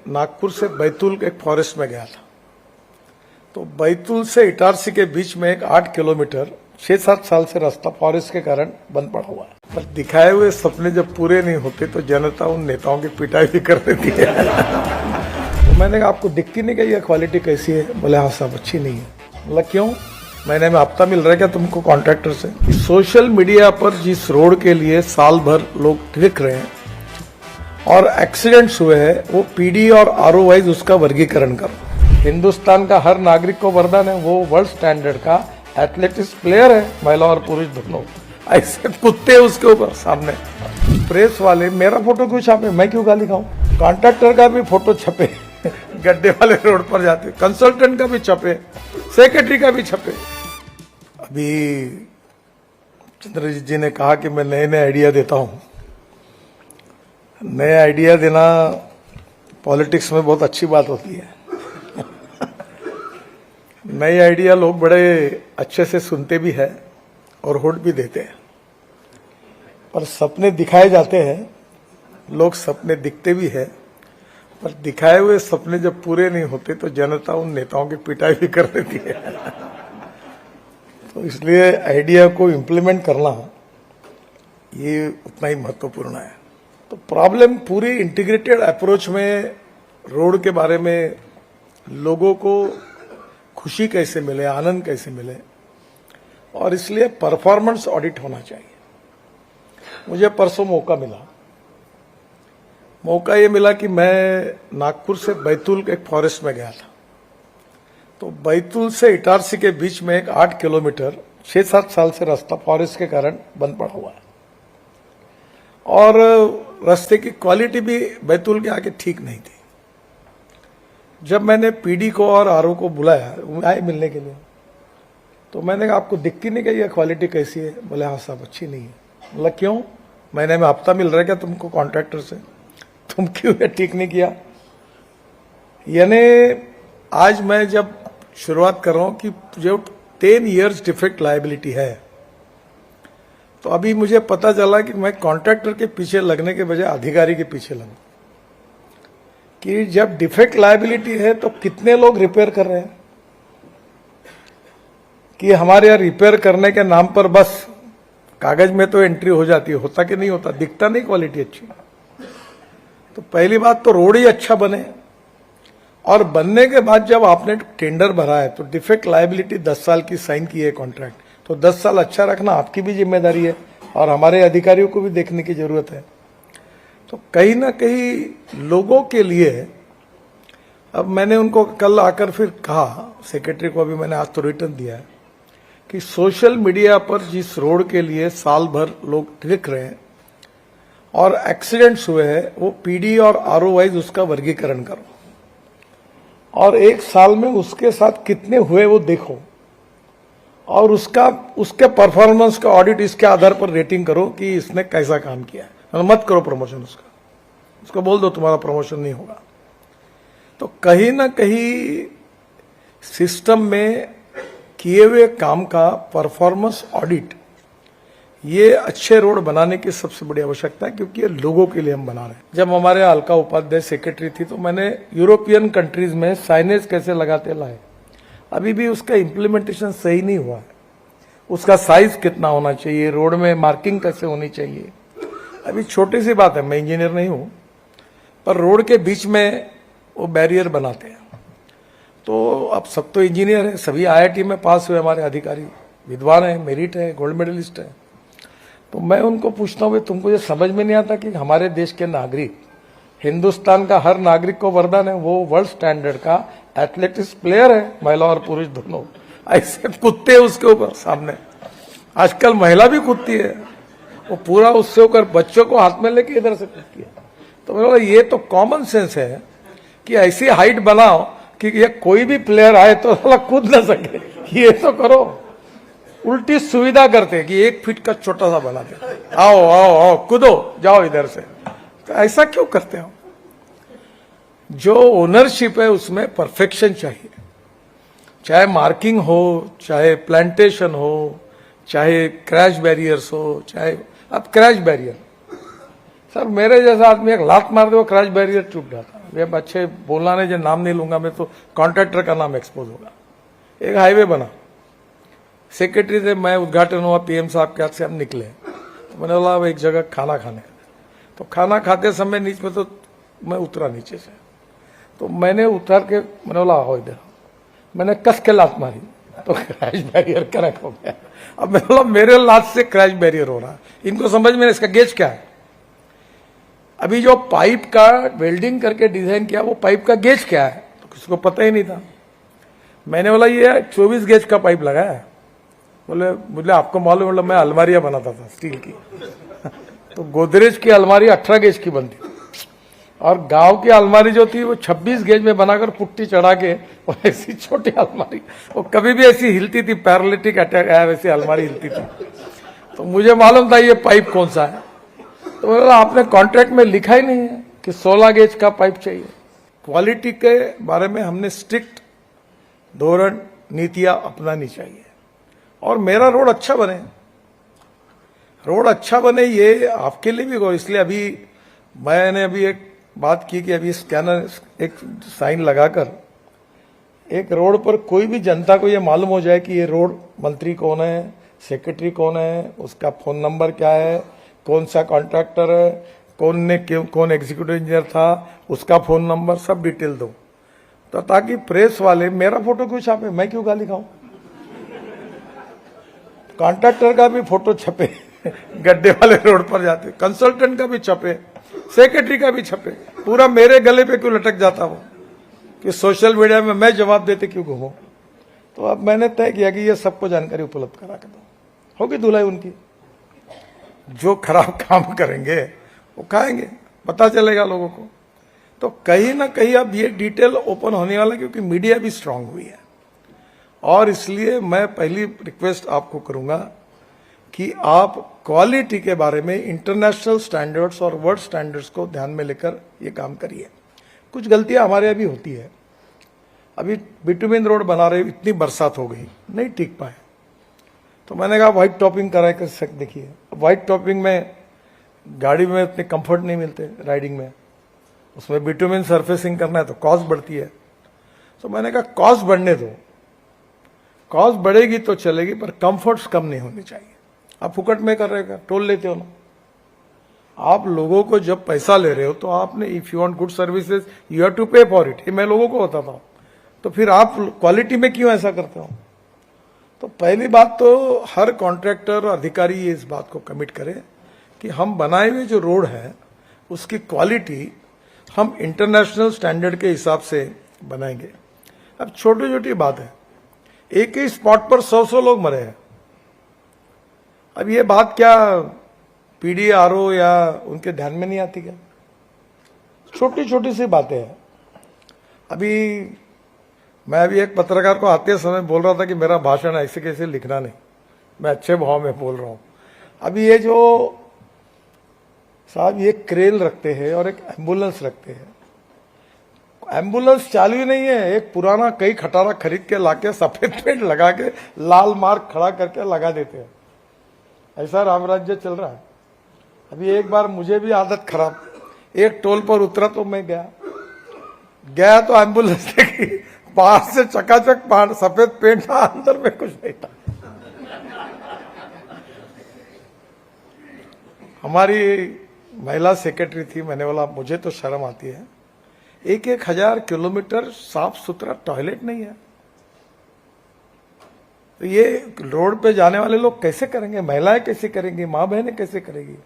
नागपुर से बैतूल एक फॉरेस्ट में गया था। तो बैतूल से इटारसी के बीच में एक 8 किलोमीटर 6-7 साल से रास्ता फॉरेस्ट के कारण बंद पड़ा हुआ है। पर दिखाए हुए सपने जब पूरे नहीं होते तो जनता उन नेताओं की पिटाई भी कर देती है। तो मैंने कहा आपको दिखती नहीं कि ये क्वालिटी कैसी है? बोले हाँ साहब अच्छी नहीं है। बोला क्यों? महीने में हफ्ता मिल रहा है क्या तुमको कॉन्ट्रैक्टर से? सोशल मीडिया पर जिस रोड के लिए साल भर लोग लिख रहे हैं और एक्सीडेंट्स हुए हैं वो पीडी और आरओ वाइज उसका वर्गीकरण करो। हिंदुस्तान का हर नागरिक को वरदान है, वो वर्ल्ड स्टैंडर्ड का एथलेटिक्स प्लेयर है, महिला और पुरुष दोनों। ऐसे कुत्ते उसके ऊपर सामने। प्रेस वाले मेरा फोटो क्यों छापे? मैं क्यों गाली खाऊं? कॉन्ट्रैक्टर का भी फोटो छपे, गड्ढे वाले रोड पर जाते, कंसल्टेंट का भी छपे, सेक्रेटरी का भी छपे। अभी चंद्रजीत जी ने कहा कि मैं नए नए आइडिया देता हूं। नए आइडिया देना पॉलिटिक्स में बहुत अच्छी बात होती है। नए आइडिया लोग बड़े अच्छे से सुनते भी हैं और वोट भी देते हैं, पर सपने दिखाए जाते हैं, लोग सपने दिखते भी हैं, पर दिखाए हुए सपने जब पूरे नहीं होते तो जनता उन नेताओं की पिटाई भी कर देती है। तो इसलिए आइडिया को इम्प्लीमेंट करना ये उतना ही महत्वपूर्ण है। तो प्रॉब्लम पूरी इंटीग्रेटेड अप्रोच में रोड के बारे में लोगों को खुशी कैसे मिले, आनंद कैसे मिले, और इसलिए परफॉर्मेंस ऑडिट होना चाहिए। मुझे परसों मौका ये मिला कि मैं नागपुर से बैतूल एक फॉरेस्ट में गया था। तो बैतूल से इटारसी के बीच में एक 8 किलोमीटर 6-7 साल से रास्ता फॉरेस्ट के कारण बंद पड़ा हुआ है और रास्ते की क्वालिटी भी बैतूल के आगे ठीक नहीं थी। जब मैंने पीडी को और आरओ को बुलाया, आए मिलने के लिए, तो मैंने कहा आपको दिखती नहीं कि ये क्वालिटी कैसी है? बोले हाँ साहब अच्छी नहीं है। बोला क्यों? महीने में हफ्ता मिल रहा है क्या तुमको कॉन्ट्रैक्टर से? तुम क्यों ये ठीक नहीं किया? यानी आज मैं जब शुरुआत कर रहा हूं कि जो 10 इयर्स डिफेक्ट लायबिलिटी है, तो अभी मुझे पता चला कि मैं कॉन्ट्रैक्टर के पीछे लगने के बजाय अधिकारी के पीछे लगूं कि जब डिफेक्ट लायबिलिटी है तो कितने लोग रिपेयर कर रहे हैं कि हमारे यहाँ रिपेयर करने के नाम पर बस कागज में तो एंट्री हो जाती है, होता कि नहीं होता, दिखता नहीं क्वालिटी अच्छी। तो पहली बात तो रोड ही अच्छा बने, और बनने के बाद जब आपने टेंडर भरा है तो डिफेक्ट लायबिलिटी 10 साल की साइन की है कॉन्ट्रैक्ट, तो 10 साल अच्छा रखना आपकी भी जिम्मेदारी है और हमारे अधिकारियों को भी देखने की जरूरत है। तो कहीं ना कहीं लोगों के लिए अब मैंने उनको कल आकर फिर कहा, सेक्रेटरी को अभी मैंने आज तो रिटर्न दिया है कि सोशल मीडिया पर जिस रोड के लिए साल भर लोग लिख रहे हैं और एक्सीडेंट्स हुए हैं वो पीडी और आरओ वाइज उसका वर्गीकरण करो और एक साल में उसके साथ कितने हुए वो देखो और उसके परफॉर्मेंस का ऑडिट इसके आधार पर रेटिंग करो कि इसने कैसा काम किया है। मत करो प्रमोशन उसको बोल दो तुम्हारा प्रमोशन नहीं होगा। तो कहीं ना कहीं सिस्टम में किए हुए काम का परफॉर्मेंस ऑडिट ये अच्छे रोड बनाने की सबसे बड़ी आवश्यकता है, क्योंकि ये लोगों के लिए हम बना रहे हैं। जब हमारे अलका उपाध्याय सेक्रेटरी थी तो मैंने यूरोपियन कंट्रीज में साइनेज कैसे लगाते लाए, अभी भी उसका इम्प्लीमेंटेशन सही नहीं हुआ है। उसका साइज कितना होना चाहिए, रोड में मार्किंग कैसे होनी चाहिए, अभी छोटी सी बात है, मैं इंजीनियर नहीं हूं, पर रोड के बीच में वो बैरियर बनाते हैं। तो अब सब तो इंजीनियर है, सभी IIT में पास हुए हमारे अधिकारी, विद्वान है, मेरिट है, गोल्ड मेडलिस्ट है। तो मैं उनको पूछता हूँ तुमको ये समझ में नहीं आता कि हमारे देश के नागरिक, हिंदुस्तान का हर नागरिक को वरदान है, वो वर्ल्ड स्टैंडर्ड का एथलेटिक्स प्लेयर है, महिला और पुरुष दोनों। ऐसे कुत्ते उसके ऊपर सामने। आजकल महिला भी कूदती है, वो पूरा उससे होकर बच्चों को हाथ में लेके इधर से कूदती है। तो मैंने बोला ये तो कॉमन सेंस है कि ऐसी हाइट बनाओ कि ये कोई भी प्लेयर आए तो कूद ना सके, ये तो करो। उल्टी सुविधा करते कि 1 फीट का छोटा सा बना दे, आओ आओ आओ कूदो जाओ इधर से। तो ऐसा क्यों करते हो? जो ओनरशिप है उसमें परफेक्शन चाहिए, चाहे मार्किंग हो, चाहे प्लांटेशन हो, चाहे क्रैश बैरियर्स हो, चाहे अब क्रैश बैरियर, सर मेरे जैसा आदमी एक लात मार दे वो क्रैश बैरियर टूट जाता है। वे अच्छे बोलना नहीं, जो नाम नहीं लूंगा मैं, तो कॉन्ट्रैक्टर का नाम एक्सपोज होगा। एक हाईवे बना, सेक्रेटरी से मैं उद्घाटन हुआ पीएम साहब के हाथ से, हम निकले तो मैंने बोला एक जगह खाना खाने, तो खाना खाते समय नीचे में, तो मैं उतरा नीचे से, तो मैंने उतर के मैंने बोला आओ इधर, मैंने कस के लात मारी तो क्रैश बैरियर कनेक्ट हो गया। अब मैंने बोला मेरे लात से क्रैश बैरियर हो रहा है, इनको समझ में, इसका गेज क्या है। अभी जो पाइप का वेल्डिंग करके डिजाइन किया, वो पाइप का गेज क्या है, तो किसी को पता ही नहीं था। मैंने बोला ये 24 गेज का पाइप लगा है। बोले आपको मालूम, मतलब मैं अलमारियां बनाता था स्टील की तो गोदरेज की अलमारी 18 गेज की बनती थी, और गांव की अलमारी जो थी वो 26 गेज में बनाकर पुट्टी चढ़ा के, और ऐसी छोटी अलमारी, वो कभी भी ऐसी हिलती थी, पैरालिटिक अटैक आया वैसी अलमारी हिलती थी। तो मुझे मालूम था ये पाइप कौन सा है, तो बोला आपने कॉन्ट्रैक्ट में लिखा ही नहीं है कि 16 गेज का पाइप चाहिए। क्वालिटी के बारे में हमने स्ट्रिक्ट धोरण नीतियां अपनानी चाहिए, और मेरा रोड अच्छा बने, रोड अच्छा बने ये आपके लिए भी हो। इसलिए अभी मैंने एक बात की कि अभी स्कैनर एक साइन लगाकर एक रोड पर कोई भी जनता को ये मालूम हो जाए कि ये रोड मंत्री कौन है, सेक्रेटरी कौन है, उसका फोन नंबर क्या है, कौन सा कॉन्ट्रैक्टर है, कौन एग्जीक्यूटिव इंजीनियर था, उसका फोन नंबर, सब डिटेल दो, तो ताकि प्रेस वाले मेरा फोटो क्यों छापे, मैं क्यों गाली खाऊं। कॉन्ट्रैक्टर का भी फोटो छपे गड्ढे वाले रोड पर जाते, कंसल्टेंट का भी छपे, सेक्रेटरी का भी छपे, पूरा मेरे गले पे क्यों लटक जाता वो कि सोशल मीडिया में मैं जवाब देते क्यों घूमूं। तो अब मैंने तय किया कि ये सबको जानकारी उपलब्ध करा के दो, होगी धुलाई उनकी। जो खराब काम करेंगे वो खाएंगे, पता चलेगा लोगों को। तो कहीं ना कहीं अब ये डिटेल ओपन होने वाला, क्योंकि मीडिया भी स्ट्रांग हुई है, और इसलिए मैं पहली रिक्वेस्ट आपको करूंगा कि आप क्वालिटी के बारे में इंटरनेशनल स्टैंडर्ड्स और वर्ल्ड स्टैंडर्ड्स को ध्यान में लेकर ये काम करिए। कुछ गलतियां हमारे अभी होती है, अभी बिटुमिन रोड बना रहे, इतनी बरसात हो गई, नहीं टिक पाए, तो मैंने कहा व्हाइट टॉपिंग करा कर सक। देखिए व्हाइट टॉपिंग में गाड़ी में इतने कंफर्ट नहीं मिलते राइडिंग में, उसमें बिटुमिन सरफेसिंग करना है तो कॉस्ट बढ़ती है। तो मैंने कहा कॉस्ट बढ़ने दो, कॉस्ट बढ़ेगी तो चलेगी, पर कंफर्ट्स कम नहीं होने चाहिए। आप फुकट में कर रहे हो, टोल लेते हो ना, आप लोगों को जब पैसा ले रहे हो तो आपने, if you want good services you have to pay for it, ये मैं लोगों को बताता हूं। तो फिर आप क्वालिटी में क्यों ऐसा करते हो। तो पहली बात तो हर कॉन्ट्रैक्टर और अधिकारी ये इस बात को कमिट करे कि हम बनाए हुए जो रोड है उसकी क्वालिटी हम इंटरनेशनल स्टैंडर्ड के हिसाब से बनाएंगे। अब छोटी छोटी बात है, एक ही स्पॉट पर 100 लोग मरे हैं। अब ये बात क्या पीडीआरओ या उनके ध्यान में नहीं आती क्या। छोटी छोटी सी बातें हैं। मैं अभी एक पत्रकार को आते समय बोल रहा था कि मेरा भाषण ऐसे कैसे लिखना नहीं, मैं अच्छे भाव में बोल रहा हूं। अभी ये जो साहब ये क्रेन रखते हैं और एक एम्बुलेंस रखते हैं, एम्बुलेंस चालू ही नहीं है, एक पुराना कई खटारा खरीद के लाके सफेद पेंट लगा के लाल मार्क खड़ा करके लगा देते हैं। ऐसा रामराज्य चल रहा है। अभी एक बार मुझे भी आदत खराब, एक टोल पर उतरा तो मैं गया तो एम्बुलेंस देखी, बाहर से चकाचक बाहर सफेद पेंट था, अंदर में कुछ नहीं था। हमारी महिला सेक्रेटरी थी, मैंने बोला मुझे तो शर्म आती है, 1,000 किलोमीटर साफ सुथरा टॉयलेट नहीं है, तो ये रोड पे जाने वाले लोग कैसे करेंगे, महिलाएं कैसे करेंगी, माँ बहनें कैसे करेगी।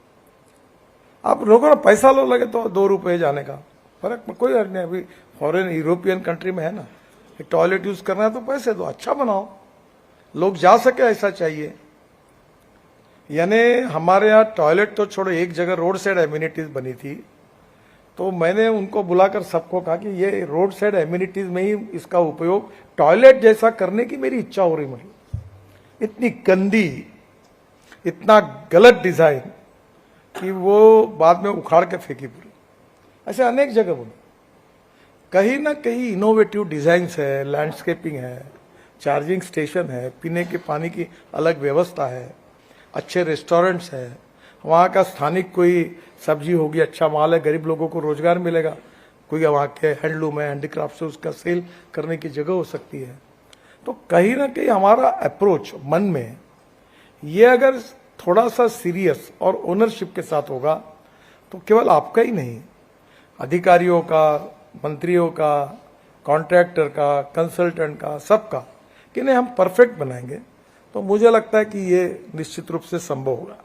आप लोगों ने पैसा लो लगे तो 2 रुपए जाने का, फर्क में कोई अर्थ नहीं। अभी फॉरेन यूरोपियन कंट्री में है ना, टॉयलेट यूज करना है तो पैसे दो, अच्छा बनाओ, लोग जा सके, ऐसा चाहिए। यानी हमारे यहाँ टॉयलेट तो छोड़ो, एक जगह रोड साइड एम्यूनिटीज बनी थी, तो मैंने उनको बुलाकर सबको कहा कि ये रोड साइड एम्यूनिटीज में ही इसका उपयोग टॉयलेट जैसा करने की मेरी इच्छा हो रही। मुझे इतनी गंदी, इतना गलत डिजाइन कि वो बाद में उखाड़ के फेंकी पूरी। ऐसे अनेक जगह बने, कहीं ना कहीं इनोवेटिव डिजाइन्स है, लैंडस्केपिंग है, चार्जिंग स्टेशन है, पीने के पानी की अलग व्यवस्था है, अच्छे रेस्टोरेंट्स है, वहाँ का स्थानिक कोई सब्जी होगी, अच्छा माल है, गरीब लोगों को रोजगार मिलेगा। कोई वहाँ के हैंडलूम है, हैंडीक्राफ्ट से उसका सेल करने की जगह हो सकती है। तो कहीं ना कहीं हमारा अप्रोच मन में ये अगर थोड़ा सा सीरियस और ओनरशिप के साथ होगा तो केवल आपका ही नहीं, अधिकारियों का, मंत्रियों का, कॉन्ट्रैक्टर का, कंसल्टेंट का, सबका, कि नहीं हम परफेक्ट बनाएंगे, तो मुझे लगता है कि ये निश्चित रूप से संभव होगा।